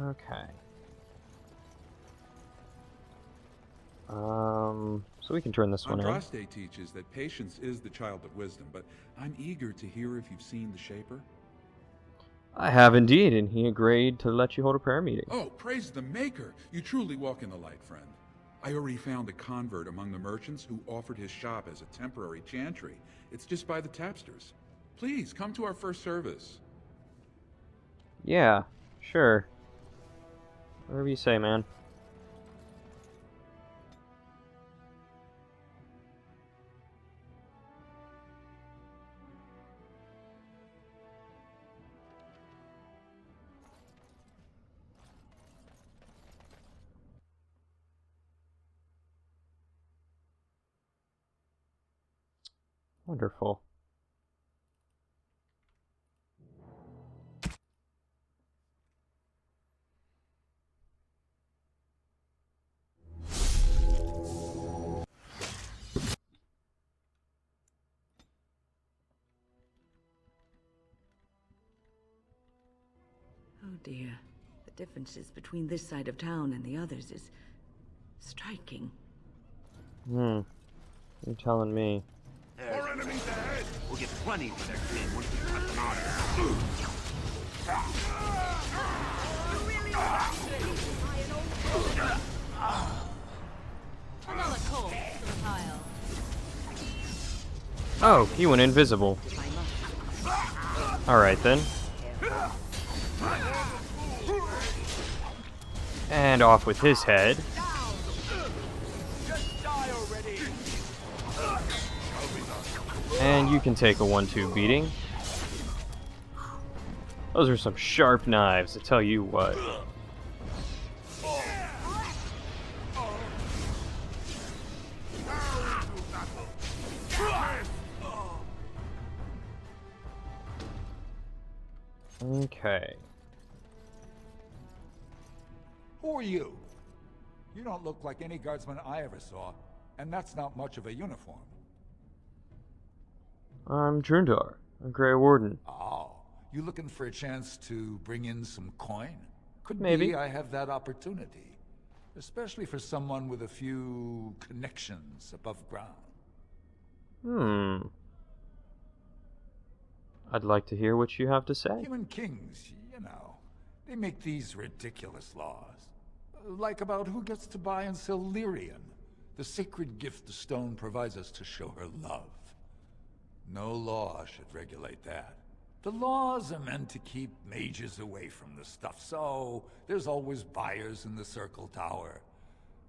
Okay. So we can turn this one in. Andraste teaches that patience is the child of wisdom, but I'm eager to hear if you've seen the Shaper. I have indeed, and he agreed to let you hold a prayer meeting. Oh, praise the Maker! You truly walk in the light, friend. I already found a convert among the merchants who offered his shop as a temporary chantry. It's just by the tapsters. Please, come to our first service. Yeah, sure. Whatever you say, man. Wonderful. Oh dear. The differences between this side of town and the others is striking. You're telling me. More enemies ahead! We'll get plenty for their kid once we cut them out. Another coal to the pile. Oh, he went invisible. Alright then. And off with his head. And you can take a 1-2 beating. Those are some sharp knives, I tell you what. Okay. Who are you? You don't look like any guardsman I ever saw, and that's not much of a uniform. I'm Drundar, a Grey Warden. Oh, you looking for a chance to bring in some coin? Could Maybe. be I have that opportunity. Especially for someone with a few connections above ground. I'd like to hear what you have to say. Human kings, you know, they make these ridiculous laws. Like about who gets to buy and sell lyrium, the sacred gift the stone provides us to show her love. No law should regulate that. The laws are meant to keep mages away from the stuff, so there's always buyers in the Circle Tower.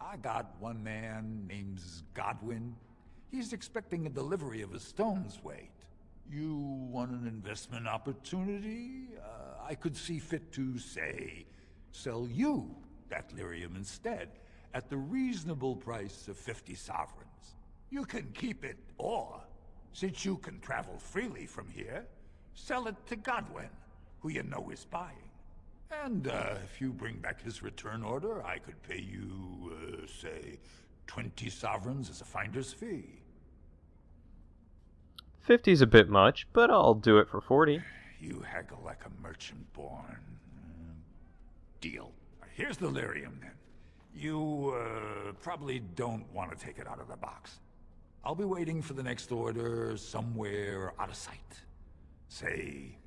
I got one man named Godwin. He's expecting a delivery of a stone's weight. You want an investment opportunity? I could see fit to, say, sell you that lyrium instead, at the reasonable price of 50 sovereigns. You can keep it, or, since you can travel freely from here, sell it to Godwin, who you know is buying. And if you bring back his return order, I could pay you, say, 20 sovereigns as a finder's fee. 50's a bit much, but I'll do it for 40. You haggle like a merchant born. Deal. Here's the lyrium, then. You, probably don't want to take it out of the box. I'll be waiting for the next order somewhere out of sight. Say,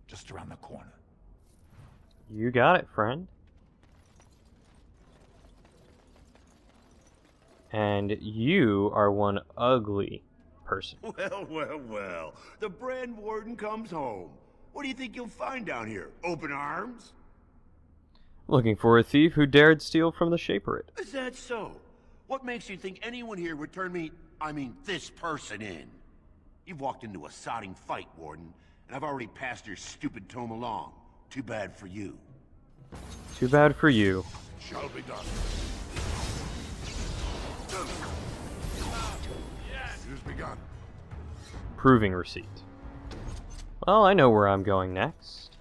just around the corner. You got it, friend. And you are one ugly person. Well, well, well. The brand warden comes home. What do you think you'll find down here? Open arms? Looking for a thief who dared steal from the Shaperate. Is that so? What makes you think anyone here would turn me, this person in? You've walked into a sodding fight, Warden, and I've already passed your stupid tome along. Too bad for you. Too bad for you. Shall be done. Yes. Begun. Proving receipt. Well, I know where I'm going next.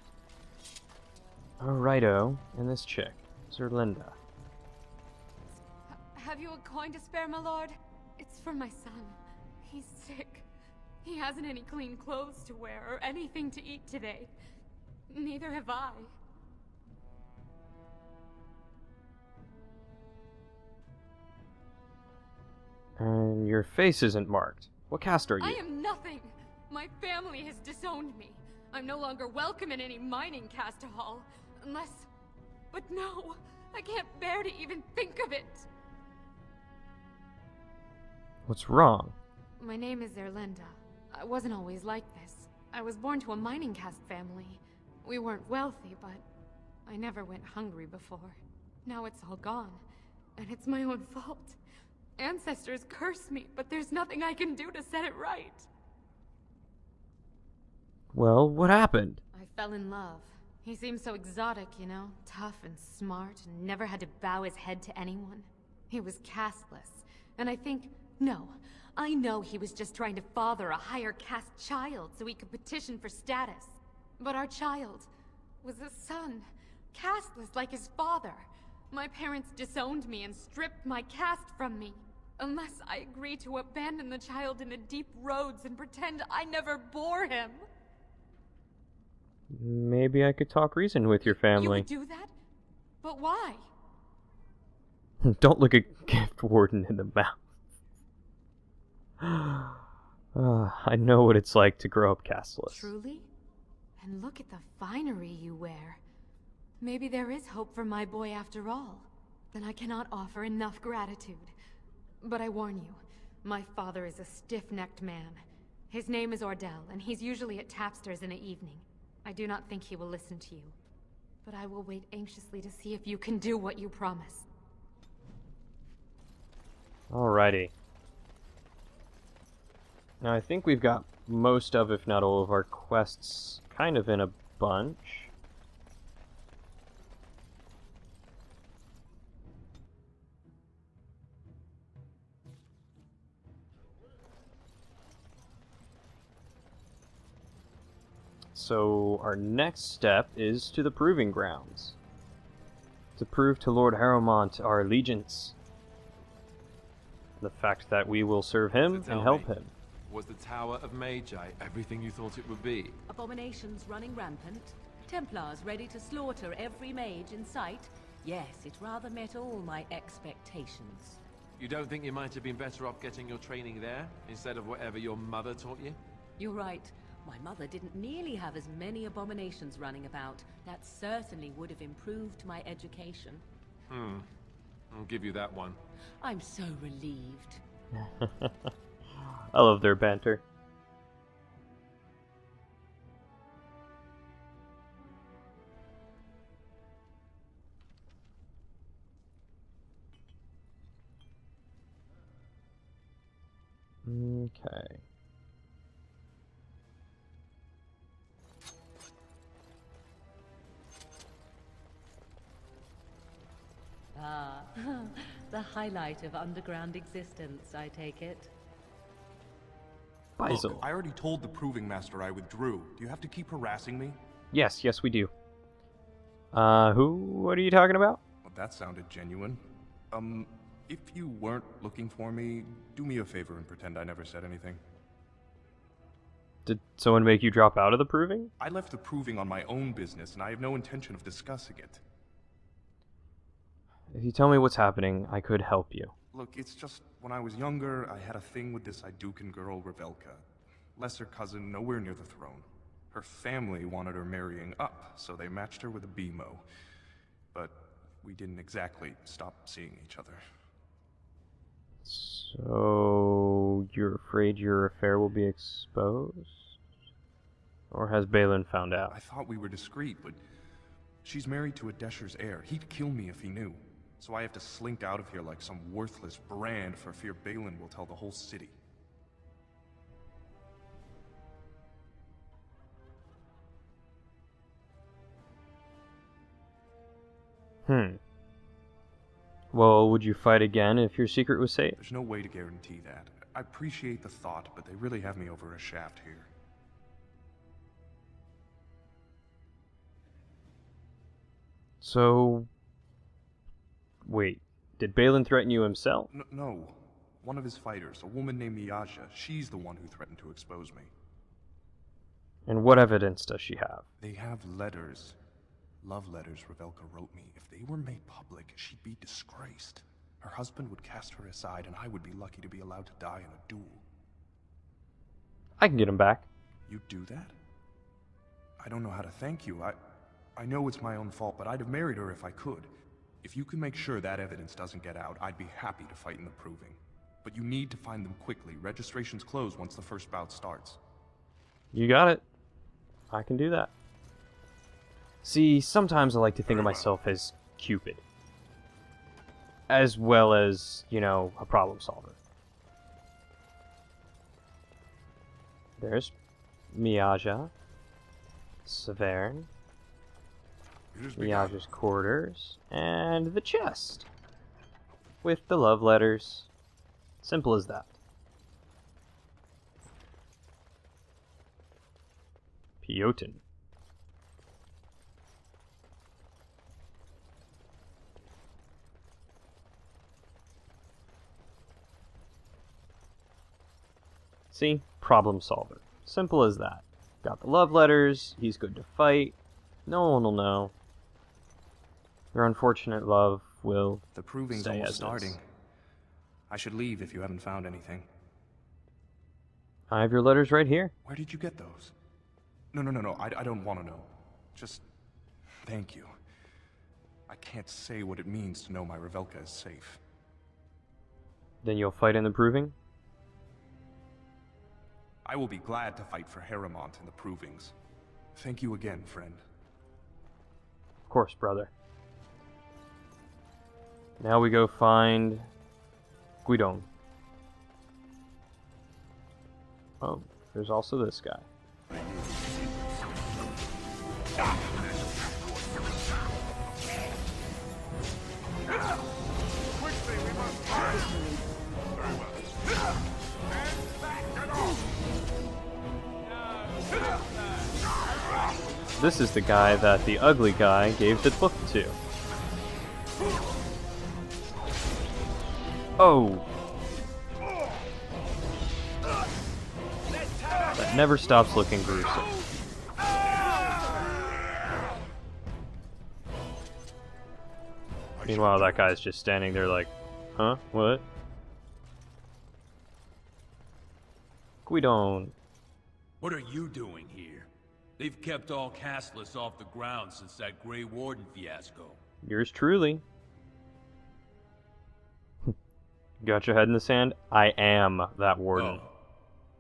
Alrighto, and this chick, Zerlinda. Have you a coin to spare, my lord? It's for my son. He's sick. He hasn't any clean clothes to wear or anything to eat today. Neither have I. Your face isn't marked. What caste are you? I am nothing. My family has disowned me. I'm no longer welcome in any mining caste hall. Unless... But no, I can't bear to even think of it. What's wrong? My name is Erlinda. I wasn't always like this. I was born to a mining caste family. We weren't wealthy, but I never went hungry before. Now it's all gone, and it's my own fault. Ancestors curse me, but there's nothing I can do to set it right. Well, what happened? I fell in love. He seemed so exotic, you know? Tough and smart, and never had to bow his head to anyone. He was casteless, and I know he was just trying to father a higher caste child so he could petition for status. But our child was a son, casteless like his father. My parents disowned me and stripped my caste from me. Unless I agree to abandon the child in the deep roads and pretend I never bore him. Maybe I could talk reason with your family. You would do that? But why? Don't look a gift warden in the mouth. I know what it's like to grow up casteless. Truly? And look at the finery you wear. Maybe there is hope for my boy after all. Then I cannot offer enough gratitude. But I warn you, my father is a stiff-necked man. His name is Ordell, and he's usually at Tapster's in the evening. I do not think he will listen to you. But I will wait anxiously to see if you can do what you promise. Alrighty. Now I think we've got most of, if not all of our quests kind of in a bunch. So our next step is to the Proving Grounds. To prove to Lord Harrowmont our allegiance. The fact that we will serve him and help him. Was the Tower of Magi everything you thought it would be? Abominations running rampant? Templars ready to slaughter every mage in sight? Yes, it rather met all my expectations. You don't think you might have been better off getting your training there, instead of whatever your mother taught you? You're right. My mother didn't nearly have as many abominations running about. That certainly would have improved my education. I'll give you that one. I'm so relieved. I love their banter. Okay. Ah, the highlight of underground existence, I take it. Faisal. Look, I already told the Proving Master I withdrew. Do you have to keep harassing me? Yes, we do. What are you talking about? Well, that sounded genuine. If you weren't looking for me, do me a favor and pretend I never said anything. Did someone make you drop out of the Proving? I left the Proving on my own business, and I have no intention of discussing it. If you tell me what's happening, I could help you. Look, it's just, when I was younger, I had a thing with this Idukan girl, Revelka. Lesser cousin, nowhere near the throne. Her family wanted her marrying up, so they matched her with a BMO. But we didn't exactly stop seeing each other. So, you're afraid your affair will be exposed? Or has Balin found out? I thought we were discreet, but she's married to a Desher's heir. He'd kill me if he knew. So I have to slink out of here like some worthless brand for fear Balin will tell the whole city. Well, would you fight again if your secret was safe? There's no way to guarantee that. I appreciate the thought, but they really have me over a shaft here. So... Wait, did Balin threaten you himself? No. One of his fighters, a woman named Miyaja, she's the one who threatened to expose me. And what evidence does she have? They have letters. Love letters Revelka wrote me. If they were made public, she'd be disgraced. Her husband would cast her aside, and I would be lucky to be allowed to die in a duel. I can get him back. You'd do that? I don't know how to thank you. I know it's my own fault, but I'd have married her if I could. If you can make sure that evidence doesn't get out, I'd be happy to fight in the proving. But you need to find them quickly. Registrations close once the first bout starts. You got it. I can do that. See, sometimes I like to think of myself as Cupid. As well as, you know, a problem solver. There's Miaja, Severn, Miaja's quarters, and the chest. With the love letters. Simple as that. Piotin. See? Problem solver. Simple as that. Got the love letters, he's good to fight, no one will know. Their unfortunate love will The proving's stay almost as starting. is. I should leave if you haven't found anything. I have your letters right here. Where did you get those? No, I don't want to know. Just thank you. I can't say what it means to know my Revelka is safe. Then you'll fight in the proving? I will be glad to fight for Harrowmont in the provings. Thank you again, friend. Of course, brother. Now we go find Guidon. Oh, there's also this guy. This is the guy that the ugly guy gave the book to. Oh! That never stops looking gruesome. Meanwhile, that guy's just standing there like, huh? What? Guidon. What are you doing here? They've kept all castless off the ground since that Grey Warden fiasco. Yours truly. Got your head in the sand? I am that warden. Oh.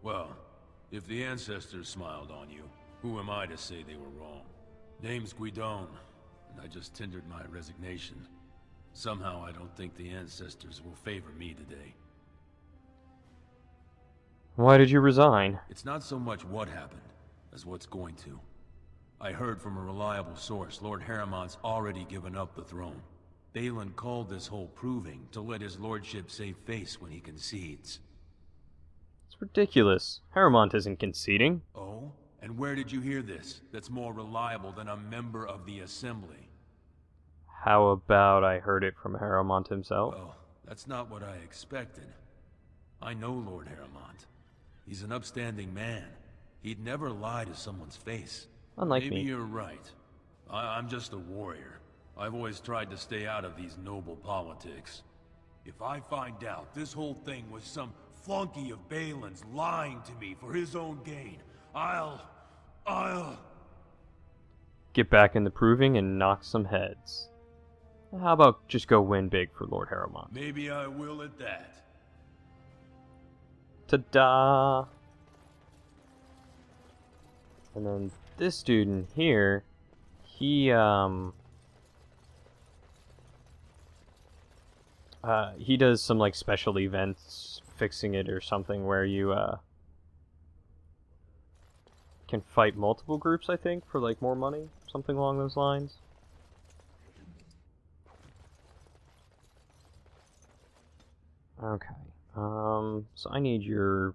Well, if the ancestors smiled on you, who am I to say they were wrong? Name's Guidon, and I just tendered my resignation. Somehow I don't think the ancestors will favor me today. Why did you resign? It's not so much what happened, as what's going to. I heard from a reliable source Lord Harrowmont's already given up the throne. Balin called this whole proving to let his lordship save face when he concedes. It's ridiculous. Harrowmont isn't conceding. Oh? And where did you hear this that's more reliable than a member of the Assembly? How about I heard it from Harrowmont himself? Well, that's not what I expected. I know Lord Harrowmont. He's an upstanding man. He'd never lie to someone's face. Unlike Maybe me. you're right. I'm just a warrior. I've always tried to stay out of these noble politics. If I find out this whole thing was some flunky of Balin's lying to me for his own gain, I'll... Get back in the proving and knock some heads. How about just go win big for Lord Harrowmont? Maybe I will at that. Ta-da! And then this dude in here, he does some like special events, fixing it or something, where you can fight multiple groups, I think, for like more money, something along those lines. Okay. So I need your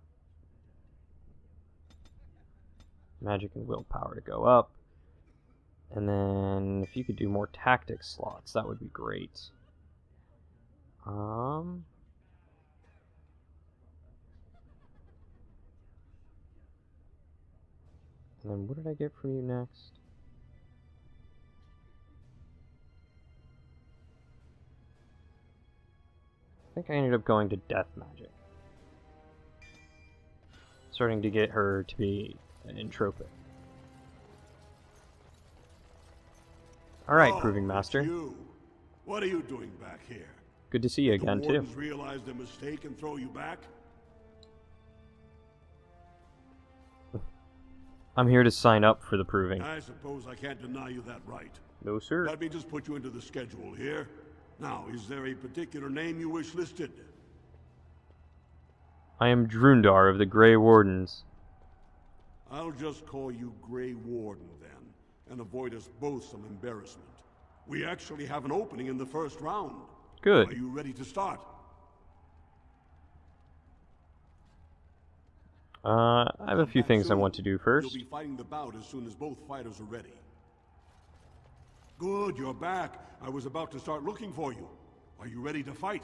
magic and willpower to go up. And then if you could do more tactics slots, that would be great. And then what did I get from you next? I think I ended up going to death magic. Starting to get her to be an entropic. Alright, Proving Master. You. What are you doing back here? Good to see you again, the too. Wardens realize their mistake and throw you back? I'm here to sign up for the Proving. I suppose I can't deny you that right. No, sir. Let me just put you into the schedule here. Now, is there a particular name you wish listed? I am Drundar of the Grey Wardens. I'll just call you Grey Warden then, and avoid us both some embarrassment. We actually have an opening in the first round. Good. Are you ready to start? I have a few things I want to do first. You'll be fighting the bout as soon as both fighters are ready. Good, you're back. I was about to start looking for you. Are you ready to fight?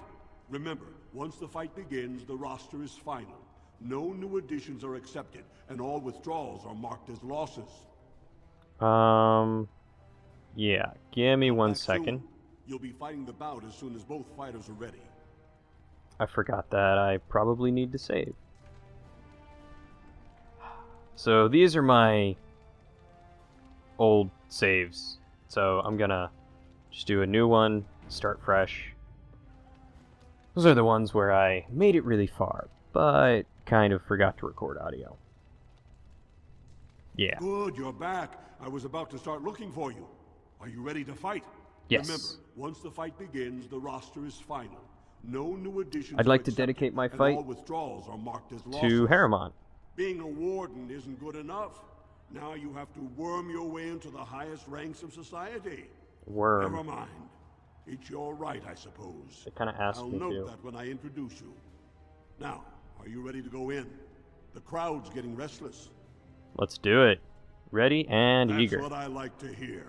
Remember, once the fight begins, the roster is final. No new additions are accepted, and all withdrawals are marked as losses. Yeah. Give me one second. You'll be fighting the bout as soon as both fighters are ready. I forgot that I probably need to save. So these are my old saves. So I'm gonna just do a new one, start fresh. Those are the ones where I made it really far, but kind of forgot to record audio. Yeah. Good, you're back. I was about to start looking for you. Are you ready to fight? Yes. Remember, once the fight begins, the roster is final. No new additions. I'd like to dedicate my fight all withdrawals are marked as to losses. Harriman. Being a warden isn't good enough. Now you have to worm your way into the highest ranks of society. Worm. Never mind. It's your right, I suppose. They kind of asked I'll me note to. that when I introduce you. Now, are you ready to go in? The crowd's getting restless. Let's do it. Ready and eager. That's what I like to hear.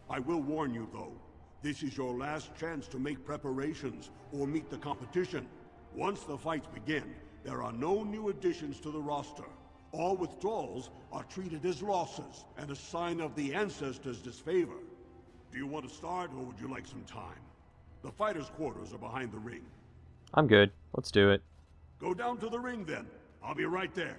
I will warn you, though. This is your last chance to make preparations or meet the competition. Once the fights begin, there are no new additions to the roster. All withdrawals are treated as losses and a sign of the ancestors' disfavor. Do you want to start, or would you like some time? The fighters' quarters are behind the ring. I'm good. Let's do it. Go down to the ring, then. I'll be right there.